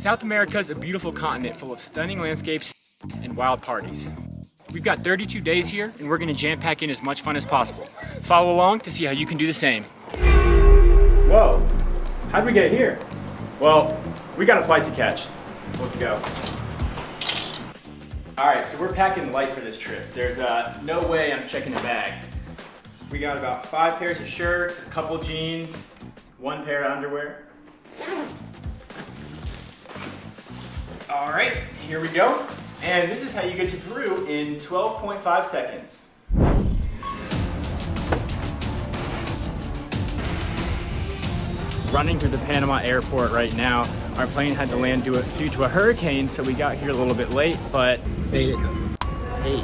South America is a beautiful continent full of stunning landscapes and wild parties. We've got 32 days here, and we're gonna jam pack in as much fun as possible. Follow along to see how you can do the same. Whoa, how'd we get here? Well, we got a flight to catch. Let's go. All right, so we're packing light for this trip. There's no way I'm checking a bag. We got about 5 pairs of shirts, a couple jeans, 1 pair of underwear. All right, here we go. And this is how you get to Peru in 12.5 seconds. Running through the Panama airport right now. Our plane had to land due to a hurricane, so we got here a little bit late, but made it. Hey.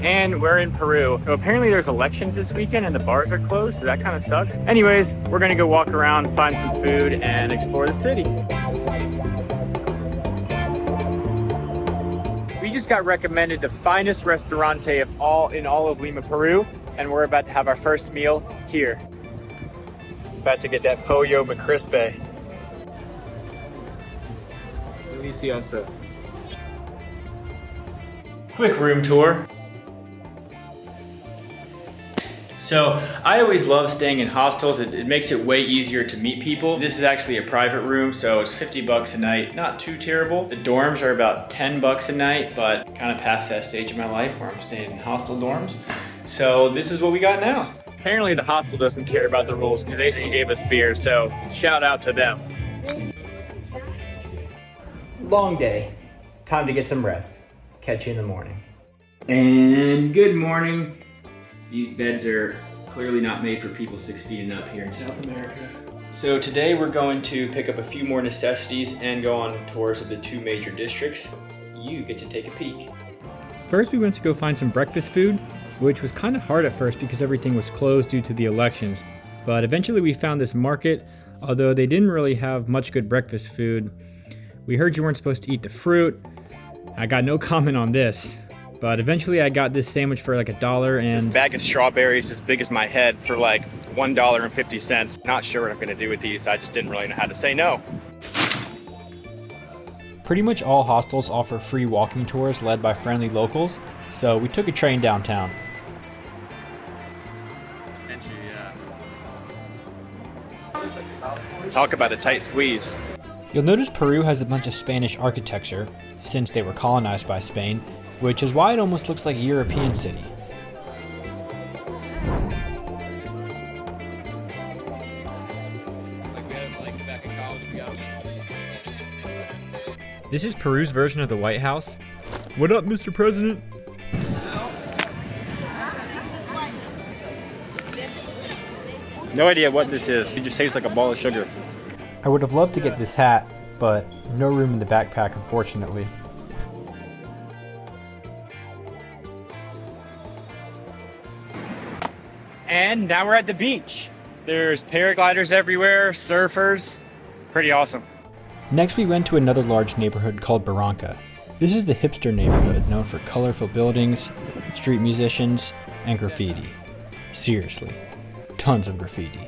And we're in Peru. So apparently there's elections this weekend and the bars are closed, so that kind of sucks. Anyways, we're gonna go walk around, find some food, and explore the city. We just got recommended the finest restaurante in all of Lima, Peru, and we're about to have our first meal here. About to get that pollo macrispe. Delicioso. Quick room tour. So I always love staying in hostels. It makes it way easier to meet people. This is actually a private room, so it's 50 bucks a night. Not too terrible. The dorms are about 10 bucks a night, but kind of past that stage of my life where I'm staying in hostel dorms. So this is what we got now. Apparently the hostel doesn't care about the rules because they still gave us beer, so shout out to them. Long day. Time to get some rest. Catch you in the morning. And good morning. These beds are clearly not made for people 16 and up here in South America. So today we're going to pick up a few more necessities and go on tours of the 2 major districts. You get to take a peek. First we went to go find some breakfast food, which was kind of hard at first because everything was closed due to the elections. But eventually we found this market, although they didn't really have much good breakfast food. We heard you weren't supposed to eat the fruit. I got no comment on this. But eventually I got this sandwich for like $1 and this bag of strawberries as big as my head for like $1.50. Not sure what I'm gonna do with these. I just didn't really know how to say no. Pretty much all hostels offer free walking tours led by friendly locals, so we took a train downtown. Talk about a tight squeeze. You'll notice Peru has a bunch of Spanish architecture since they were colonized by Spain, which is why it almost looks like a European city. This is Peru's version of the White House. What up, Mr. President? No idea what this is. It just tastes like a ball of sugar. I would have loved to get this hat, but no room in the backpack, unfortunately. And now we're at the beach. There's paragliders everywhere, surfers. Pretty awesome. Next we went to another large neighborhood called Barranca. This is the hipster neighborhood known for colorful buildings, street musicians, and graffiti. Seriously, tons of graffiti.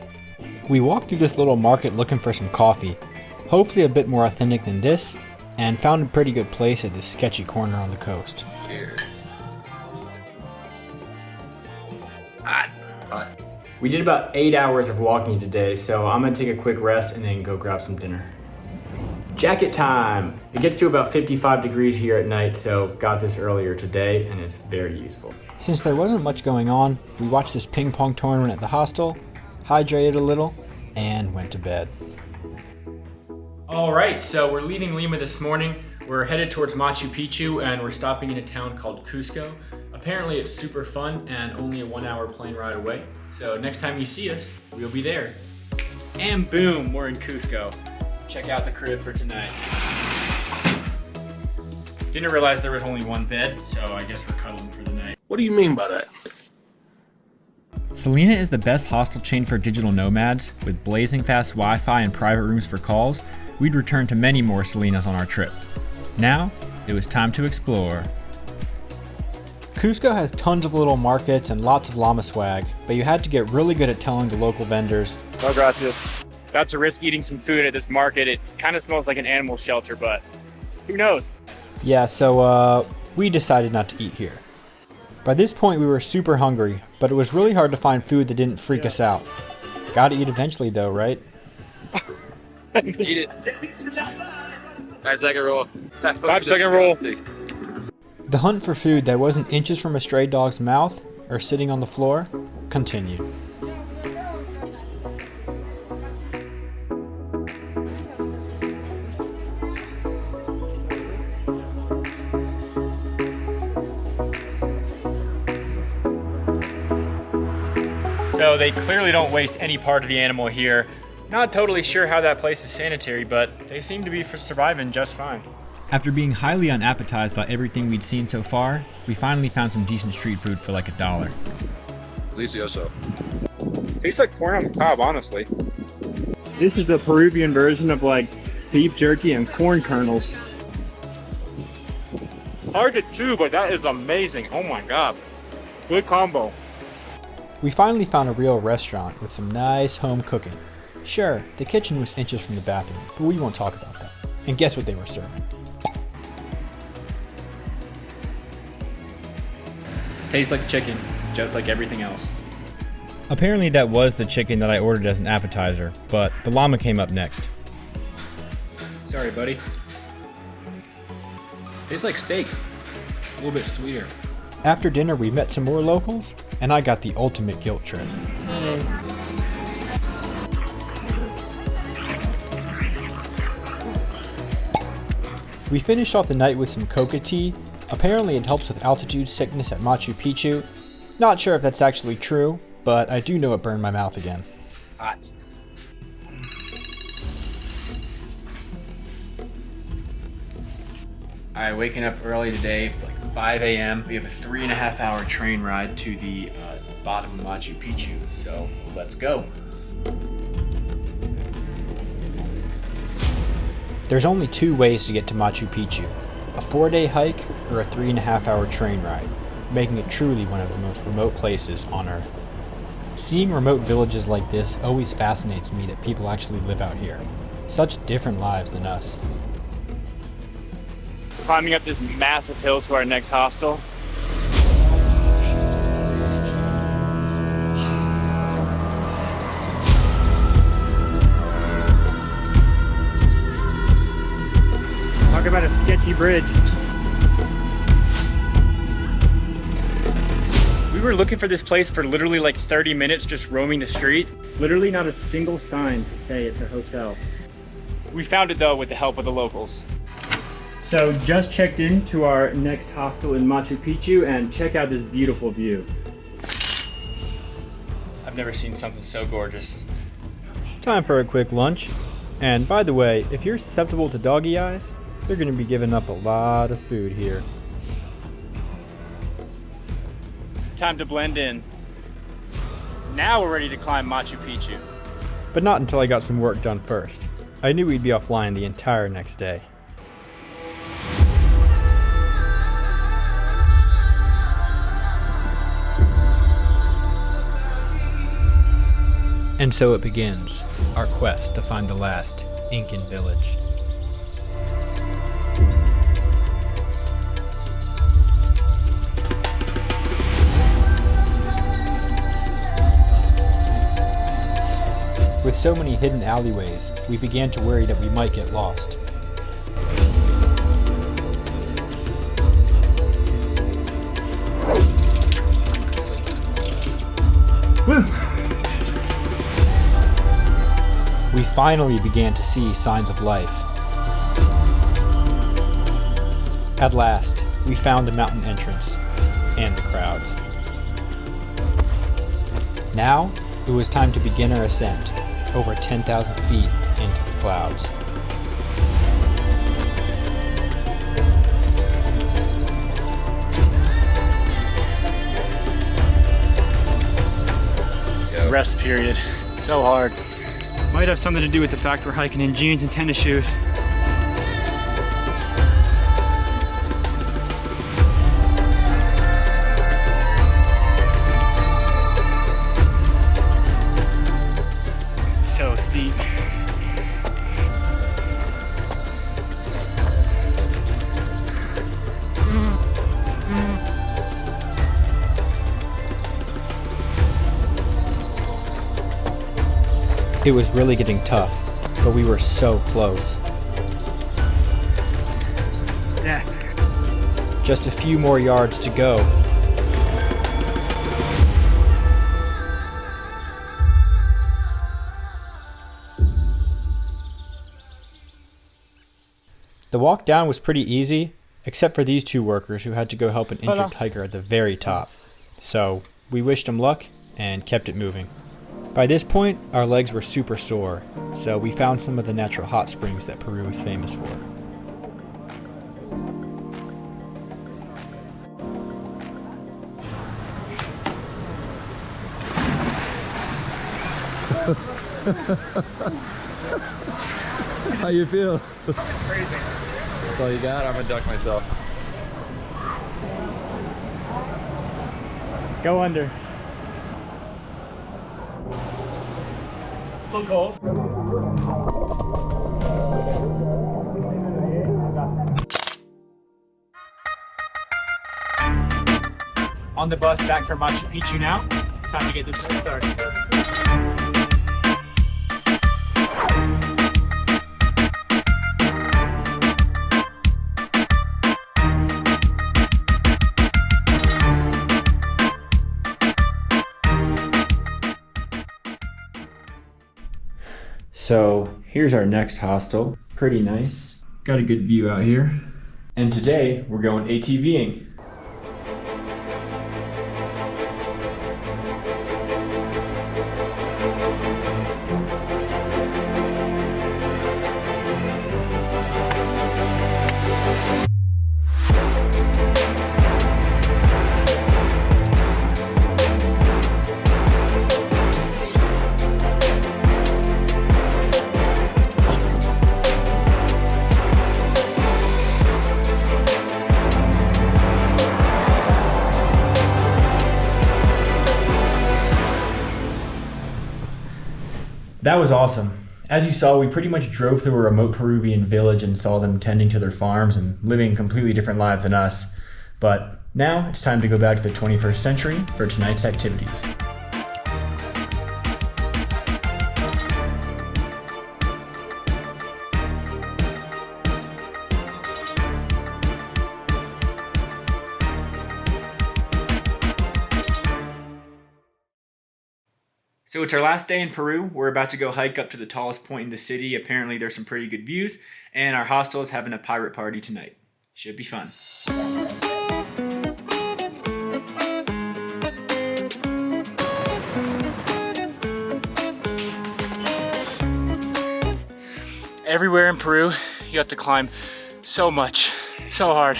We walked through this little market looking for some coffee, hopefully a bit more authentic than this, and found a pretty good place at this sketchy corner on the coast. Cheers. We did about 8 hours of walking today, so I'm gonna take a quick rest and then go grab some dinner. Jacket time! It gets to about 55 degrees here at night, so got this earlier today and it's very useful. Since there wasn't much going on, we watched this ping pong tournament at the hostel, hydrated a little, and went to bed. All right, so we're leaving Lima this morning. We're headed towards Machu Picchu and we're stopping in a town called Cusco. Apparently it's super fun and only a 1-hour plane ride away. So next time you see us, we'll be there. And boom, we're in Cusco. Check out the crib for tonight. Didn't realize there was only one bed, so I guess we're cuddling for the night. What do you mean by that? Selena is the best hostel chain for digital nomads. With blazing fast Wi-Fi and private rooms for calls, we'd return to many more Selenas on our trip. Now, it was time to explore. Cusco has tons of little markets and lots of llama swag, but you had to get really good at telling the local vendors, No gracias. About to risk eating some food at this market. It kind of smells like an animal shelter, but who knows? Yeah, so we decided not to eat here. By this point we were super hungry, but it was really hard to find food that didn't freak us out. Gotta eat eventually though, right? Eat it. 5-second rule. 5-second rule. The hunt for food that wasn't inches from a stray dog's mouth or sitting on the floor continued. So they clearly don't waste any part of the animal here. Not totally sure how that place is sanitary, but they seem to be surviving just fine. After being highly unappetized by everything we'd seen so far, we finally found some decent street food for like $1. Delicioso. Tastes like corn on the cob, honestly. This is the Peruvian version of like beef jerky and corn kernels. Hard to chew, but that is amazing. Oh my god. Good combo. We finally found a real restaurant with some nice home cooking. Sure, the kitchen was inches from the bathroom, but we won't talk about that. And guess what they were serving? Tastes like chicken, just like everything else. Apparently that was the chicken that I ordered as an appetizer, but the llama came up next. Sorry, buddy. Tastes like steak. A little bit sweeter. After dinner we met some more locals, and I got the ultimate guilt trip. We finished off the night with some coca tea. Apparently it helps with altitude sickness at Machu Picchu. Not sure if that's actually true, but I do know it burned my mouth again. Hot. Alright, waking up early today, like 5 a.m. We have a 3.5 hour train ride to the bottom of Machu Picchu, so let's go. There's only 2 ways to get to Machu Picchu, a 4-day hike or a 3.5 hour train ride, making it truly one of the most remote places on Earth. Seeing remote villages like this always fascinates me that people actually live out here. Such different lives than us. Climbing up this massive hill to our next hostel. Talk about a sketchy bridge. We were looking for this place for literally like 30 minutes, just roaming the street. Literally not a single sign to say it's a hotel. We found it though with the help of the locals. So just checked into our next hostel in Machu Picchu and check out this beautiful view. I've never seen something so gorgeous. Time for a quick lunch. And by the way, if you're susceptible to doggy eyes, they're going to be giving up a lot of food here. Time to blend in. Now we're ready to climb Machu Picchu. But not until I got some work done first. I knew we'd be offline the entire next day. And so it begins, our quest to find the last Incan village. With so many hidden alleyways, we began to worry that we might get lost. Woo! We finally began to see signs of life. At last, we found the mountain entrance and the crowds. Now, it was time to begin our ascent, over 10,000 feet into the clouds. Rest period. So hard. Might have something to do with the fact we're hiking in jeans and tennis shoes. So steep. It was really getting tough, but we were so close. Death. Just a few more yards to go. The walk down was pretty easy, except for these two workers who had to go help an injured hiker at the very top. So we wished them luck and kept it moving. By this point, our legs were super sore, so we found some of the natural hot springs that Peru is famous for. How you feel? It's crazy. That's all you got? I'm gonna duck myself. Go under. Look cold. On the bus back from Machu Picchu now. Time to get this thing started. So here's our next hostel. Pretty nice. Got a good view out here. And today we're going ATVing. That was awesome. As you saw, we pretty much drove through a remote Peruvian village and saw them tending to their farms and living completely different lives than us. But now it's time to go back to the 21st century for tonight's activities. So it's our last day in Peru. We're about to go hike up to the tallest point in the city. Apparently there's some pretty good views, and our hostel is having a pirate party tonight. Should be fun. Everywhere in Peru, you have to climb so much, so hard.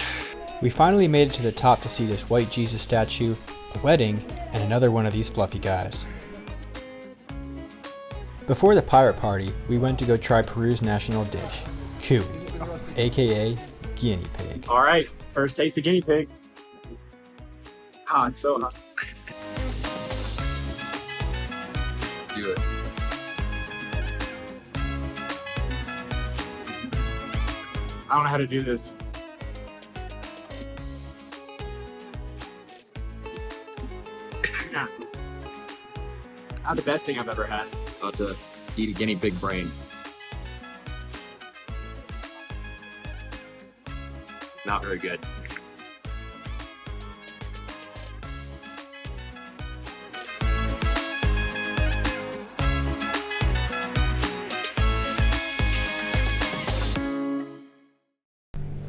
We finally made it to the top to see this white Jesus statue, a wedding, and another one of these fluffy guys. Before the pirate party, we went to go try Peru's national dish, cuy, aka guinea pig. All right, first taste of guinea pig. Ah, it's so hot. Do it. I don't know how to do this. Not the best thing I've ever had. About to eat a guinea pig brain. Not very good.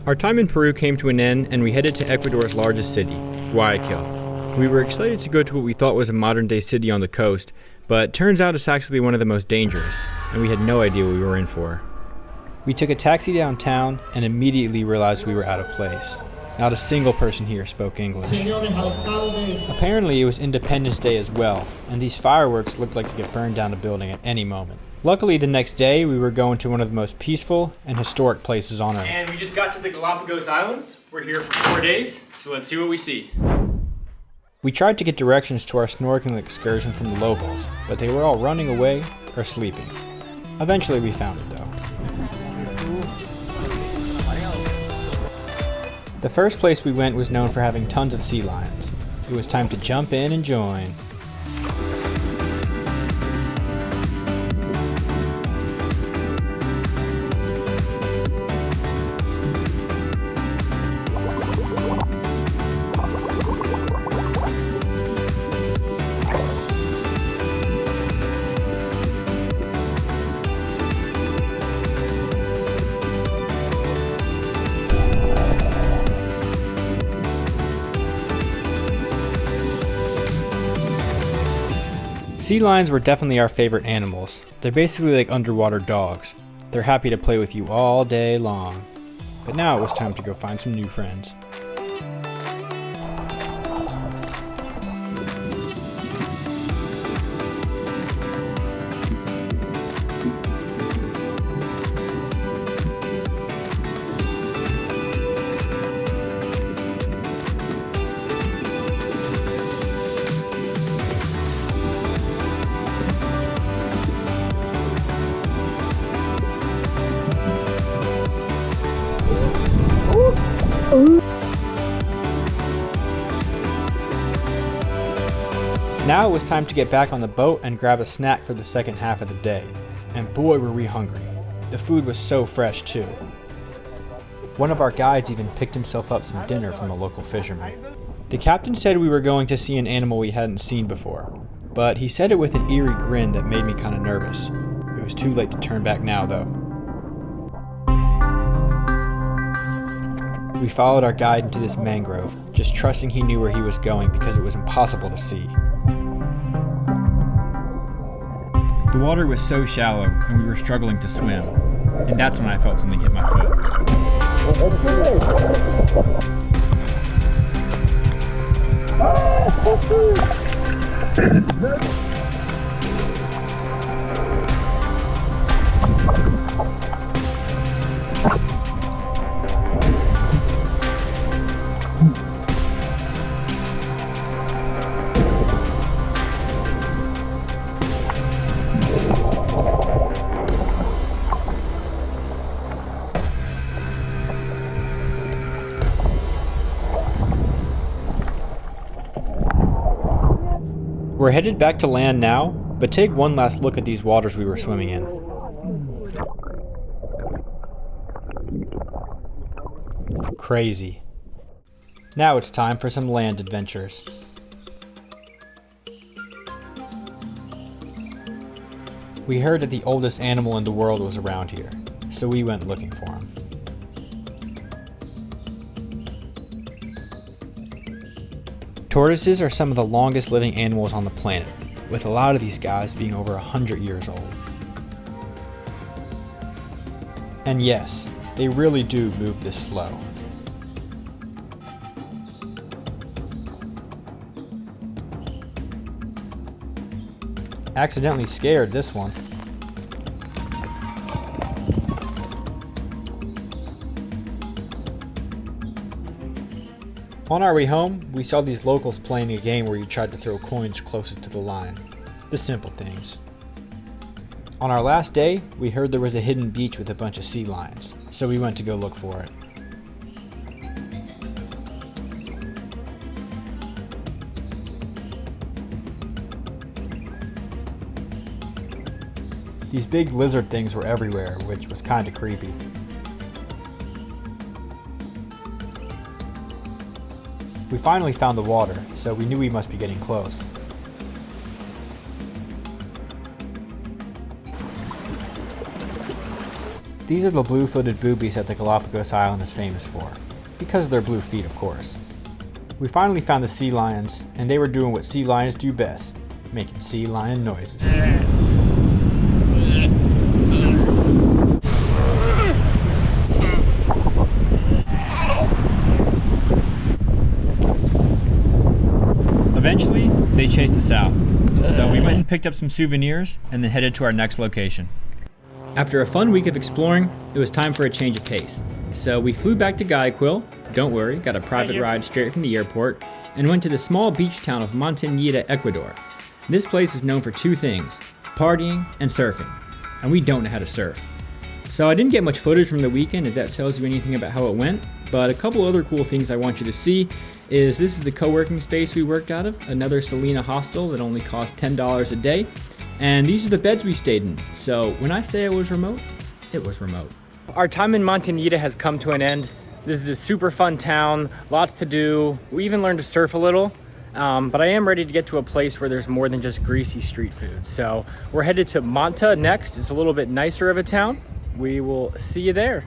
Our time in Peru came to an end and we headed to Ecuador's largest city, Guayaquil. We were excited to go to what we thought was a modern-day city on the coast, but turns out it's actually one of the most dangerous, and we had no idea what we were in for. We took a taxi downtown and immediately realized we were out of place. Not a single person here spoke English. Apparently it was Independence Day as well, and these fireworks looked like they could burn down a building at any moment. Luckily the next day we were going to one of the most peaceful and historic places on Earth. And we just got to the Galapagos Islands. We're here for 4 days, so let's see what we see. We tried to get directions to our snorkeling excursion from the locals, but they were all running away or sleeping. Eventually we found it though. The first place we went was known for having tons of sea lions. It was time to jump in and join. sea lions were definitely our favorite animals. They're basically like underwater dogs. They're happy to play with you all day long. But now it was time to go find some new friends. Now it was time to get back on the boat and grab a snack for the second half of the day. And boy were we hungry. The food was so fresh too. One of our guides even picked himself up some dinner from a local fisherman. The captain said we were going to see an animal we hadn't seen before, but he said it with an eerie grin that made me kind of nervous. It was too late to turn back now though. We followed our guide into this mangrove, just trusting he knew where he was going because it was impossible to see. The water was so shallow and we were struggling to swim, and that's when I felt something hit my foot. We're headed back to land now, but take one last look at these waters we were swimming in. Crazy. Now it's time for some land adventures. We heard that the oldest animal in the world was around here, so we went looking for him. Tortoises are some of the longest living animals on the planet, with a lot of these guys being over 100 years old. And yes, they really do move this slow. Accidentally scared this one. On our way home, we saw these locals playing a game where you tried to throw coins closest to the line. The simple things. On our last day, we heard there was a hidden beach with a bunch of sea lions, so we went to go look for it. These big lizard things were everywhere, which was kinda creepy. We finally found the water, so we knew we must be getting close. These are the blue-footed boobies that the Galapagos island is famous for, because of their blue feet, of course. We finally found the sea lions, and they were doing what sea lions do best, making sea lion noises. Eventually, they chased us out, so we went and picked up some souvenirs and then headed to our next location. After a fun week of exploring, it was time for a change of pace. So we flew back to Guayaquil, don't worry, got a private ride straight from the airport, and went to the small beach town of Manta, Ecuador. This place is known for two things, partying and surfing, and we don't know how to surf. So I didn't get much footage from the weekend if that tells you anything about how it went, but a couple other cool things I want you to see is this is the co-working space we worked out of, another Selena hostel that only cost $10 a day, and these are the beds we stayed in. So when I say it was remote, it was remote. Our time in Manta has come to an end. This is a super fun town, lots to do. We even learned to surf a little, but I am ready to get to a place where there's more than just greasy street food. So we're headed to Manta next. It's a little bit nicer of a town. We will see you there.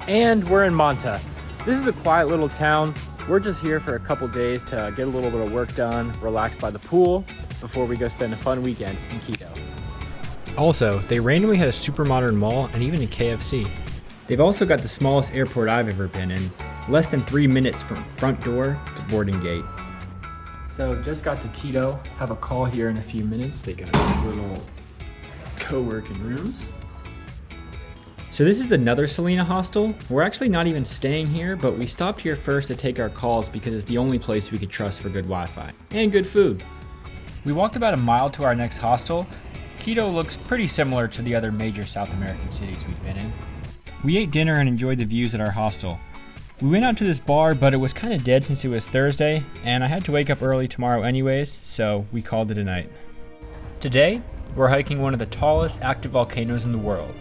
And we're in Manta. This is a quiet little town. We're just here for a couple days to get a little bit of work done, relax by the pool, before we go spend a fun weekend in Quito. Also, they randomly had a super modern mall and even a KFC. They've also got the smallest airport I've ever been in, less than 3 minutes from front door to boarding gate. So just got to Quito, have a call here in a few minutes. They got these little co-working rooms. So this is another Selena hostel. We're actually not even staying here, but we stopped here first to take our calls because it's the only place we could trust for good Wi-Fi and good food. We walked about a mile to our next hostel. Quito looks pretty similar to the other major South American cities we've been in. We ate dinner and enjoyed the views at our hostel. We went out to this bar, but it was kind of dead since it was Thursday, and I had to wake up early tomorrow anyways, so we called it a night. Today, we're hiking one of the tallest active volcanoes in the world,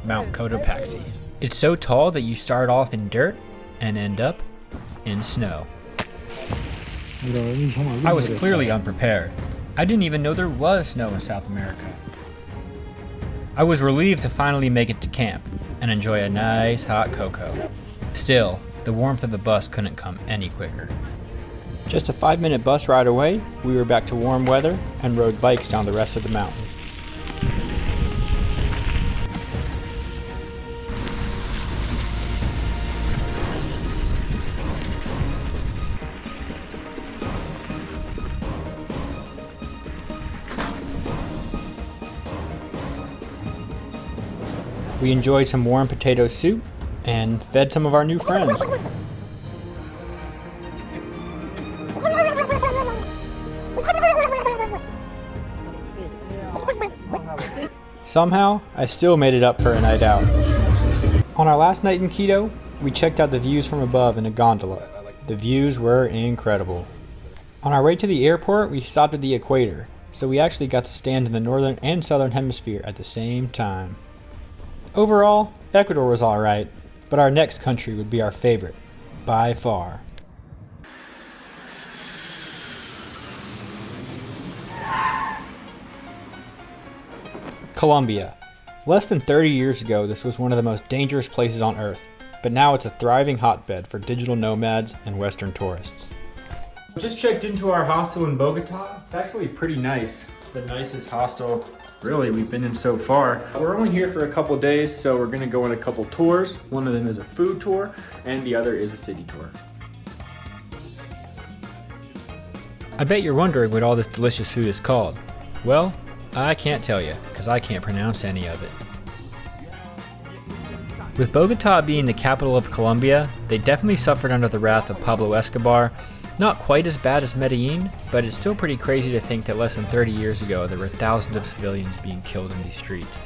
Mount Cotopaxi. It's so tall that you start off in dirt and end up in snow. I was clearly unprepared. I didn't even know there was snow in South America. I was relieved to finally make it to camp and enjoy a nice hot cocoa. Still, the warmth of the bus couldn't come any quicker. Just a 5-minute bus ride away, we were back to warm weather and rode bikes down the rest of the mountain. We enjoyed some warm potato soup and fed some of our new friends. Somehow, I still made it up for a night out. On our last night in Quito, we checked out the views from above in a gondola. The views were incredible. On our way to the airport, we stopped at the equator, so we actually got to stand in the northern and southern hemisphere at the same time. Overall, Ecuador was alright, but our next country would be our favorite, by far. Colombia. Less than 30 years ago, this was one of the most dangerous places on Earth, but now it's a thriving hotbed for digital nomads and Western tourists. Just checked into our hostel in Bogota. It's actually pretty nice. The nicest hostel really we've been in so far. We're only here for a couple days, so we're gonna go on a couple tours. One of them is a food tour and the other is a city tour. I bet you're wondering what all this delicious food is called. Well, I can't tell you because I can't pronounce any of it. With Bogota being the capital of Colombia, they definitely suffered under the wrath of Pablo Escobar. Not quite as bad as Medellin, but it's still pretty crazy to think that less than 30 years ago there were thousands of civilians being killed in these streets.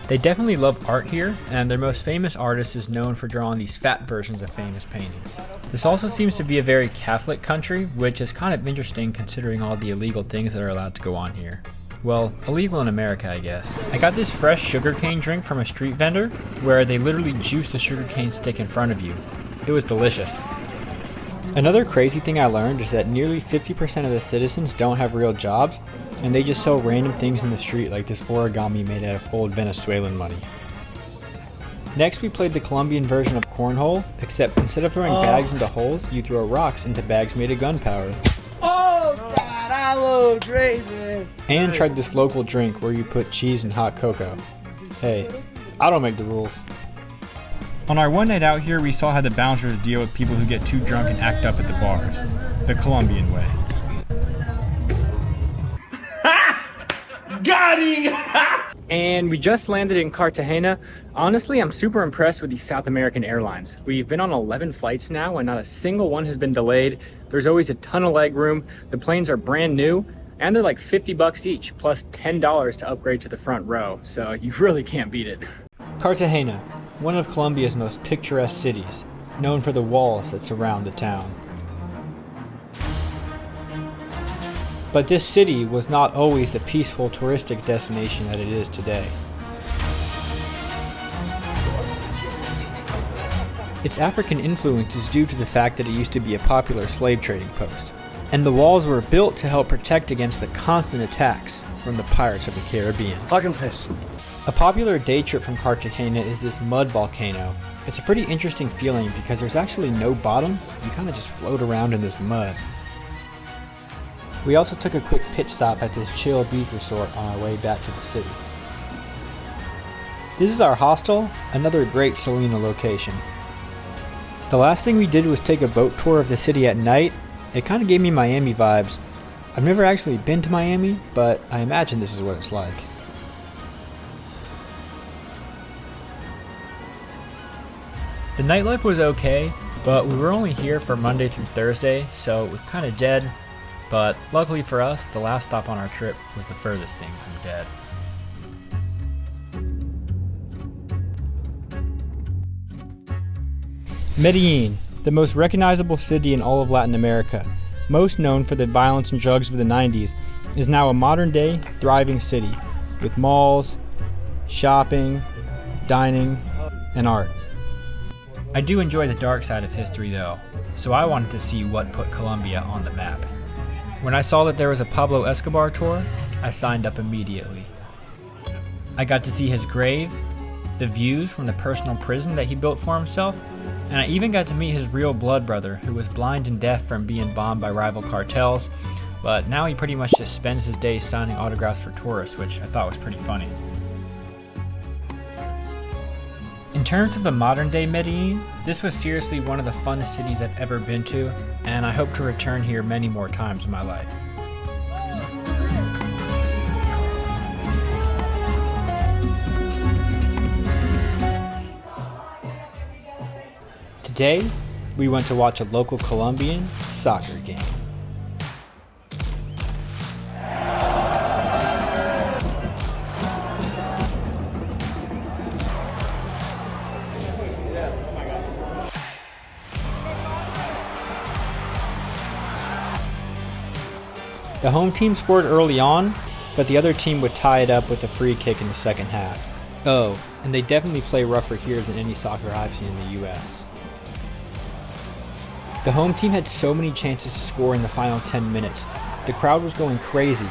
They definitely love art here, and their most famous artist is known for drawing these fat versions of famous paintings. This also seems to be a very Catholic country, which is kind of interesting considering all the illegal things that are allowed to go on here. Well, illegal in America, I guess. I got this fresh sugarcane drink from a street vendor, where they literally juice the sugarcane stick in front of you. It was delicious. Another crazy thing I learned is that nearly 50% of the citizens don't have real jobs, and they just sell random things in the street like this origami made out of old Venezuelan money. Next we played the Colombian version of cornhole, except instead of throwing bags into holes, you throw rocks into bags made of gunpowder. Oh God, I love drinking. And tried this local drink where you put cheese and hot cocoa. Hey, I don't make the rules. On our one night out here, we saw how the bouncers deal with people who get too drunk and act up at the bars. The Colombian way. Got him! And we just landed in Cartagena. Honestly, I'm super impressed with these South American airlines. We've been on 11 flights now and not a single one has been delayed. There's always a ton of leg room. The planes are brand new and they're like $50 each plus $10 to upgrade to the front row. So you really can't beat it. Cartagena, one of Colombia's most picturesque cities, known for the walls that surround the town. But this city was not always the peaceful touristic destination that it is today. Its African influence is due to the fact that it used to be a popular slave trading post, and the walls were built to help protect against the constant attacks from the pirates of the Caribbean. Fucking fish. A popular day trip from Cartagena is this mud volcano, It's a pretty interesting feeling because there's actually no bottom, you kind of just float around in this mud. We also took a quick pit stop at this chill beach resort on our way back to the city. This is our hostel, another great Salina location. The last thing we did was take a boat tour of the city at night. It kind of gave me Miami vibes. I've never actually been to Miami, but I imagine this is what it's like. The nightlife was okay, but we were only here for Monday through Thursday, so it was kind of dead. But luckily for us, the last stop on our trip was the furthest thing from dead. Medellin, the most recognizable city in all of Latin America, most known for the violence and drugs of the 90s, is now a modern-day, thriving city with malls, shopping, dining, and art. I do enjoy the dark side of history though, so I wanted to see what put Colombia on the map. When I saw that there was a Pablo Escobar tour, I signed up immediately. I got to see his grave, the views from the personal prison that he built for himself, and I even got to meet his real blood brother who was blind and deaf from being bombed by rival cartels, but now he pretty much just spends his days signing autographs for tourists, which I thought was pretty funny. In terms of the modern day Medellin, this was seriously one of the funnest cities I've ever been to, and I hope to return here many more times in my life. Today, we went to watch a local Colombian soccer game. The home team scored early on, but the other team would tie it up with a free kick in the second half. Oh, and they definitely play rougher here than any soccer I've seen in the US. The home team had so many chances to score in the final 10 minutes. The crowd was going crazy,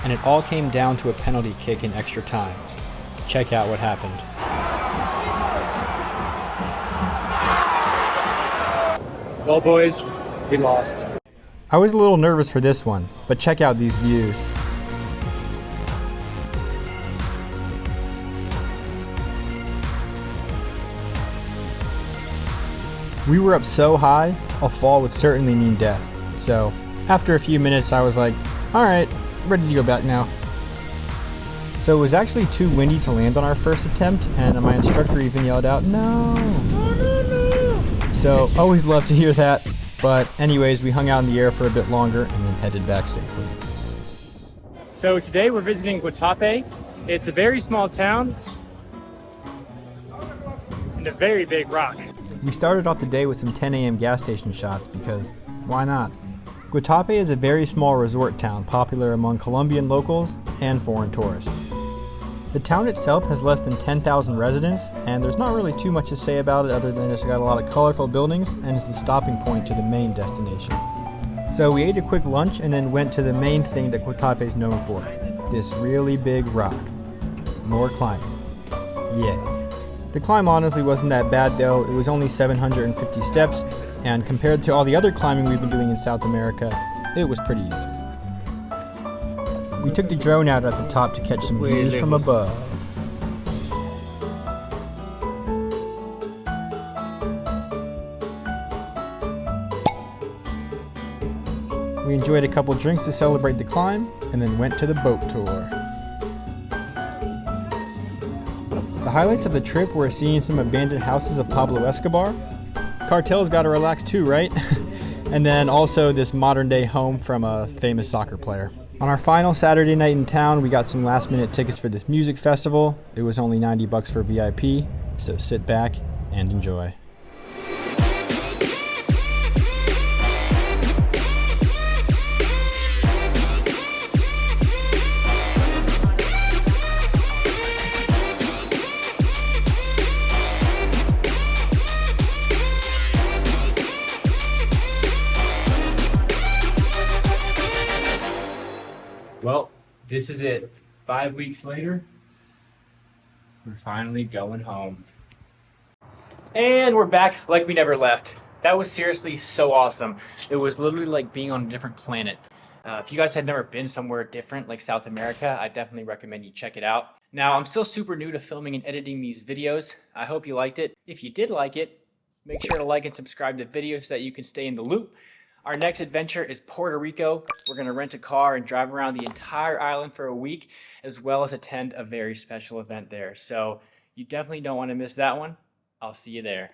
and it all came down to a penalty kick in extra time. Check out what happened. Well, boys, we lost. I was a little nervous for this one, but check out these views. We were up so high, a fall would certainly mean death. So, after a few minutes I was like, alright, ready to go back now. So it was actually too windy to land on our first attempt, and my instructor even yelled out, "No!" So, always love to hear that. But anyways, we hung out in the air for a bit longer and then headed back safely. So today we're visiting Guatape. It's a very small town and a very big rock. We started off the day with some 10 a.m. gas station shots because why not? Guatape is a very small resort town popular among Colombian locals and foreign tourists. The town itself has less than 10,000 residents, and there's not really too much to say about it other than it's got a lot of colorful buildings and is the stopping point to the main destination. So we ate a quick lunch and then went to the main thing that Guatape is known for, this really big rock. More climbing. Yay. The climb honestly wasn't that bad though, it was only 750 steps, and compared to all the other climbing we've been doing in South America, it was pretty easy. We took the drone out at the top to catch some views from above. We enjoyed a couple drinks to celebrate the climb, and then went to the boat tour. The highlights of the trip were seeing some abandoned houses of Pablo Escobar. Cartels gotta relax too, right? And then also this modern day home from a famous soccer player. On our final Saturday night in town, we got some last minute tickets for this music festival. It was only $90 for VIP, so sit back and enjoy. Well, this is it. 5 weeks later, we're finally going home. And we're back like we never left. That was seriously so awesome. It was literally like being on a different planet. If you guys had never been somewhere different like South America, I definitely recommend you check it out. Now, I'm still super new to filming and editing these videos. I hope you liked it. If you did like it, make sure to like and subscribe to the video so that you can stay in the loop. Our next adventure is Puerto Rico. We're gonna rent a car and drive around the entire island for a week, as well as attend a very special event there. So you definitely don't wanna miss that one. I'll see you there.